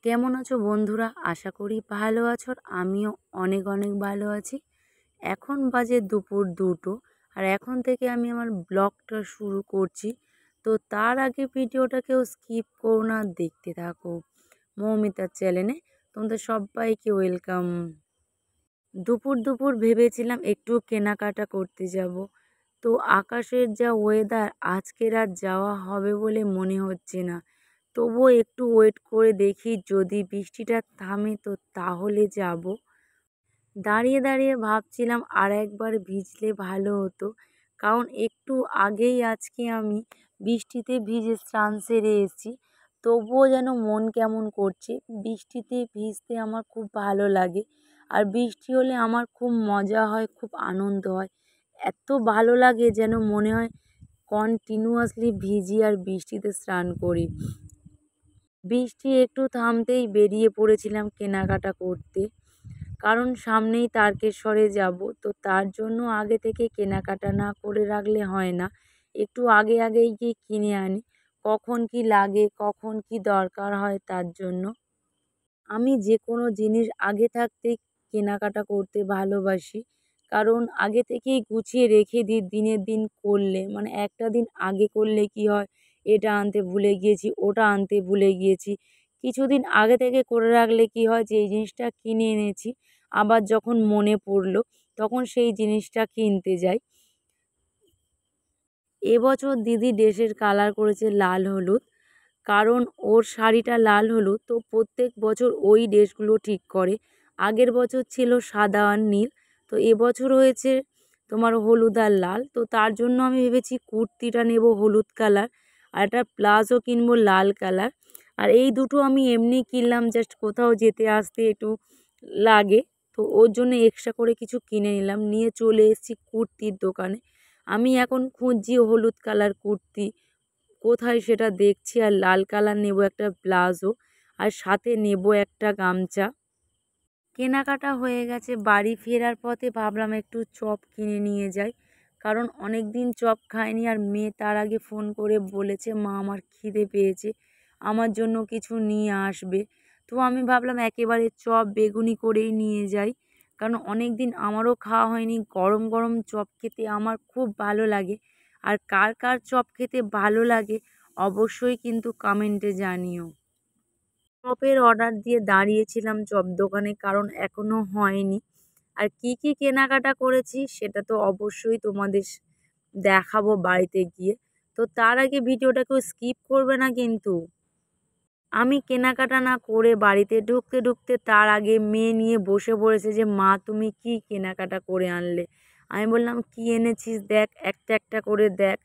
কেমন আছো বন্ধুরা? আশা করি ভালো আছো। আর আমিও অনেক অনেক ভালো আছি। এখন বাজে দুপুর 2টো, আর এখন থেকে আমি আমার ব্লগটা শুরু করছি। তো তার আগে ভিডিওটা কেউ স্কিপ করো না, দেখতে থাকো মৌমিতার চ্যানেলে। তোমাদের সবাইকে ওয়েলকাম। দুপুর দুপুর ভেবেছিলাম একটু কেনাকাটা করতে যাব, তো আকাশের যা ওয়েদার, আজকের আর যাওয়া হবে বলে মনে হচ্ছে না। তবুও একটু ওয়েট করে দেখি, যদি বৃষ্টিটা থামে তো তাহলে যাব। দাঁড়িয়ে দাঁড়িয়ে ভাবছিলাম আর একবার ভিজলে ভালো হতো, কারণ একটু আগেই আজকে আমি বৃষ্টিতে ভিজে স্নান সেরে এসেছি। তবুও যেন মন কেমন করছে। বৃষ্টিতে ভিজতে আমার খুব ভালো লাগে, আর বৃষ্টি হলে আমার খুব মজা হয়, খুব আনন্দ হয়। এত ভালো লাগে যেন মনে হয় কন্টিনিউয়াসলি ভিজি আর বৃষ্টিতে স্নান করি। বৃষ্টি একটু থামতেই বেরিয়ে পড়েছিলাম কেনাকাটা করতে, কারণ সামনেই তারকেশ্বরে যাব। তো তার জন্য আগে থেকে কেনাকাটা না করে রাখলে হয় না, একটু আগে আগেই গিয়ে কিনে আনি। কখন কি লাগে, কখন কি দরকার হয়, তার জন্য আমি যে কোনো জিনিস আগে থাকতেই কেনাকাটা করতে ভালোবাসি। কারণ আগে থেকেই গুছিয়ে রেখে দিই, দিনের দিন করলে মানে একটা দিন আগে করলে কি হয়, এটা আনতে ভুলে গিয়েছি, ওটা আনতে ভুলে গিয়েছি। কিছুদিন আগে থেকে করে রাখলে কি হয়, যে এই জিনিসটা কিনে এনেছি, আবার যখন মনে পড়লো তখন সেই জিনিসটা কিনতে যাই। এবছর দিদি ড্রেসের কালার করেছে লাল হলুদ, কারণ ওর শাড়িটা লাল হলুদ, তো প্রত্যেক বছর ওই ড্রেসগুলো ঠিক করে। আগের বছর ছিল সাদা আর নীল, তো এবছর হয়েছে তোমার হলুদ আর লাল। তো তার জন্য আমি ভেবেছি কুর্তিটা নেব হলুদ কালার, আর একটা প্লাজো কিনবো লাল কালার। আর এই দুটো আমি এমনি কিনলাম, জাস্ট কোথাও যেতে আসতে একটু লাগে, তো ওর জন্য এক্সট্রা করে কিছু কিনে নিলাম। নিয়ে চলে এসেছি কুর্তির দোকানে। আমি এখন খুঁজছি হলুদ কালার কুর্তি কোথায়, সেটা দেখছি। আর লাল কালার নেব একটা প্লাজো, আর সাথে নেব একটা গামছা। কেনাকাটা হয়ে গেছে, বাড়ি ফেরার পথে ভাবলাম একটু চপ কিনে নিয়ে যাই, কারণ অনেক দিন চপ খাইনি। আর মেয়ে তার আগে ফোন করে বলেছে, মা আমার খিদে পেয়েছে, আমার জন্য কিছু নিয়ে আসবে। তো আমি ভাবলাম একেবারে চপ বেগুনি করেই নিয়ে যাই, কারণ অনেক দিন আমারও খাওয়া হয়নি। গরম গরম চপ খেতে আমার খুব ভালো লাগে। আর কার কার চপ খেতে ভালো লাগে অবশ্যই কিন্তু কমেন্টে জানিও। চপের অর্ডার দিয়ে দাঁড়িয়েছিলাম চপ দোকানে, কারণ এখনো হয়নি। আর কি কি কেনাকাটা করেছি সেটা তো অবশ্যই তোমাদের দেখাবো বাড়িতে গিয়ে। তো তার আগে ভিডিওটাকেও স্কিপ করবে না কিন্তু। আমি কেনাকাটা না করে বাড়িতে ঢুকতে ঢুকতে তার আগে মেয়ে নিয়ে বসে পড়েছে যে, মা তুমি কি কেনাকাটা করে আনলে। আমি বললাম, কি এনেছিস দেখ, একটা একটা করে দেখ।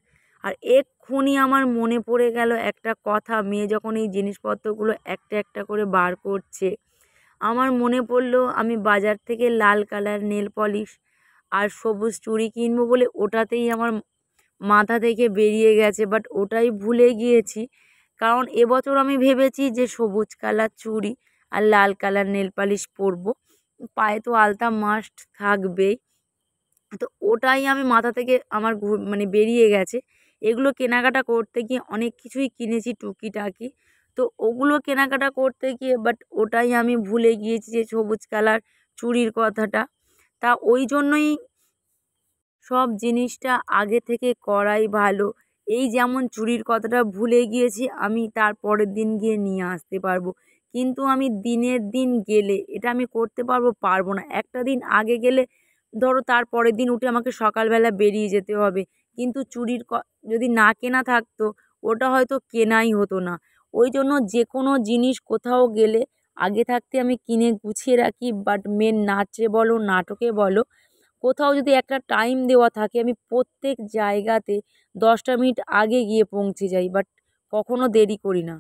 আর এক্ষুনি আমার মনে পড়ে গেল একটা কথা, মেয়ে যখন এই জিনিসপত্রগুলো একটা একটা করে বার করছে, আমার মনে পড়লো আমি বাজার থেকে লাল কালার নেল পলিশ আর সবুজ চুড়ি কিনবো বলে ওটাতেই আমার মাথা থেকে বেরিয়ে গেছে, বাট ওটাই ভুলে গিয়েছি। কারণ এবছর আমি ভেবেছি যে সবুজ কালার চুড়ি আর লাল কালার নেল পালিশ পরবো, পায়ে তো আলতা মাস্ট থাকবেই। তো ওটাই আমি মাথা থেকে আমার মানে বেরিয়ে গেছে। এগুলো কেনাকাটা করতে গিয়ে অনেক কিছুই কিনেছি টুকিটাকি, তো ওগুলো কেনাকাটা করতে গিয়ে বাট ওটাই আমি ভুলে গিয়েছি যে সবুজ কালার চুড়ির কথাটা। তা ওই জন্যই সব জিনিসটা আগে থেকে করাই ভালো। এই যেমন চুড়ির কথাটা ভুলে গিয়েছি, আমি তার পরের দিন গিয়ে নিয়ে আসতে পারবো, কিন্তু আমি দিনের দিন গেলে এটা আমি করতে পারবো পারবো না। একটা দিন আগে গেলে ধরো তার পরের দিন উঠে আমাকে সকালবেলা বেরিয়ে যেতে হবে, কিন্তু চুড়ির যদি না কেনা থাকতো ওটা হয়তো কেনাই হতো না। ওই জন্য যে কোনো জিনিস কোথাও গেলে আগে থাকতে আমি কিনে গুছিয়ে রাখি। বাট মেন নাচে বলো নাটকে বলো, কোথাও যদি একটা টাইম দেওয়া থাকে, আমি প্রত্যেক জায়গাতে 10টা মিনিট আগে গিয়ে পৌঁছে যাই, বাট কখনো দেরি করি না।